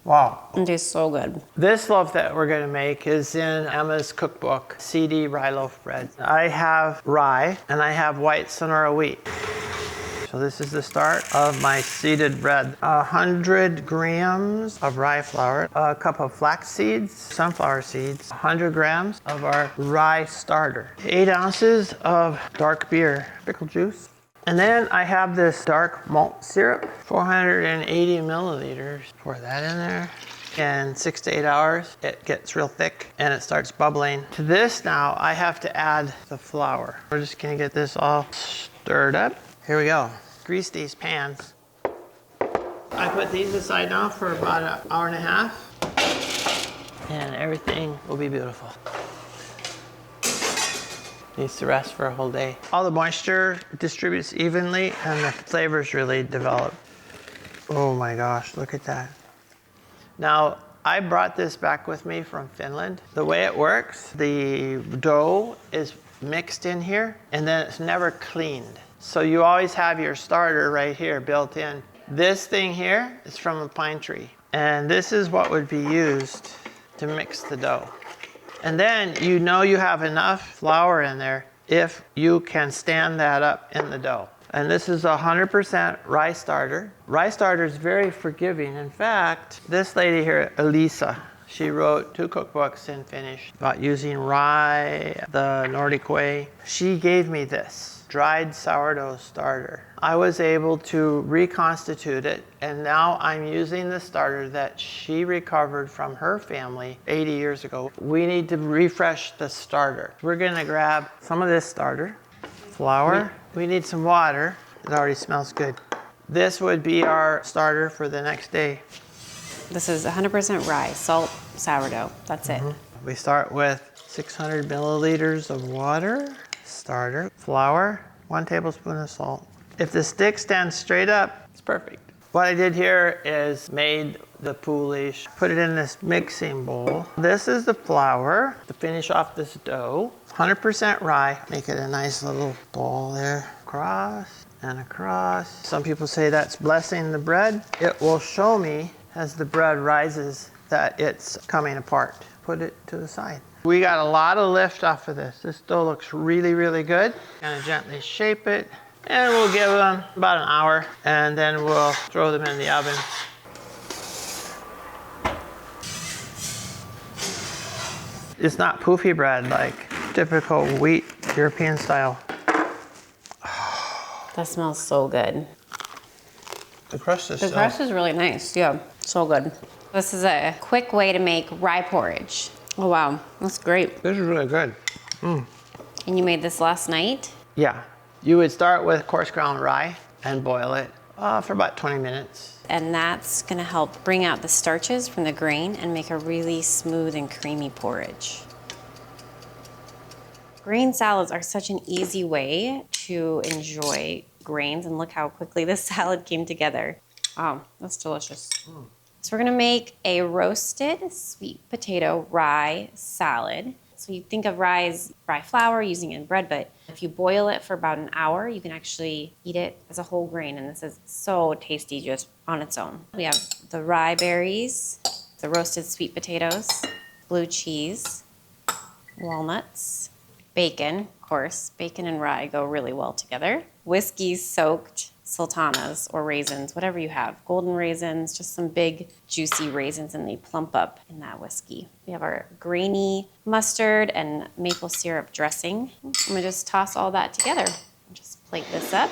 Wow. It tastes so good. This loaf that we're gonna make is in Emma's cookbook, Seedy Rye Loaf bread. I have rye and I have white Sonora wheat. So this is the start of my seeded bread. 100 grams of rye flour, a cup of flax seeds, sunflower seeds, 100 grams of our Rye Starter, 8 ounces of dark beer, pickle juice. And then I have this dark malt syrup, 480 milliliters. Pour that in there. In 6 to 8 hours, it gets real thick and it starts bubbling. To this now, I have to add the flour. We're just gonna get this all stirred up. Here we go. Grease these pans. I put these aside now for about an hour and a half, and everything will be beautiful. Needs to rest for a whole day. All the moisture distributes evenly and the flavors really develop. Oh my gosh, look at that. Now, I brought this back with me from Finland. The way it works, the dough is mixed in here and then it's never cleaned. So you always have your starter right here built in. This thing here is from a pine tree. And this is what would be used to mix the dough. And then you know you have enough flour in there if you can stand that up in the dough. And this is 100% Rye Starter. Rye Starter is very forgiving. In fact, this lady here, Elisa, she wrote 2 cookbooks in Finnish about using rye the Nordic way. She gave me this dried sourdough starter. I was able to reconstitute it, and now I'm using the starter that she recovered from her family 80 years ago. We need to refresh the starter. We're gonna grab some of this starter, flour. We need some water. It already smells good. This would be our starter for the next day. This is 100% rye, salt, sourdough. That's it. We start with 600 milliliters of water, starter, flour, 1 tablespoon of salt. If the stick stands straight up, it's perfect. What I did here is made the poolish, put it in this mixing bowl. This is the flour to finish off this dough. 100% rye. Make it a nice little ball there. Across and across. Some people say that's blessing the bread. It will show me as the bread rises that it's coming apart. Put it to the side. We got a lot of lift off of this. This dough looks really, really good. Gonna gently shape it, and we'll give them about an hour, and then we'll throw them in the oven. It's not poofy bread like typical wheat European style. That smells so good. The crust is The crust is really nice, yeah, so good. This is a quick way to make rye porridge. Oh wow, that's great. This is really good. And you made this last night? Yeah, you would start with coarse ground rye and boil it for about 20 minutes. And that's gonna help bring out the starches from the grain and make a really smooth and creamy porridge. Grain salads are such an easy way to enjoy grains, and look how quickly this salad came together. Wow, that's delicious. So we're gonna make a roasted sweet potato rye salad. So you think of rye as rye flour, using it in bread, but if you boil it for about an hour, you can actually eat it as a whole grain, and this is so tasty just on its own. We have the rye berries, the roasted sweet potatoes, blue cheese, walnuts, bacon, of course. Bacon and rye go really well together. Whiskey-soaked sultanas or raisins, whatever you have. Golden raisins, just some big juicy raisins, and they plump up in that whiskey. We have our grainy mustard and maple syrup dressing. I'm gonna just toss all that together. Just plate this up.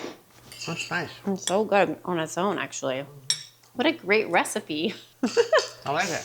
That's nice. It's so good on its own, actually. What a great recipe. I like it.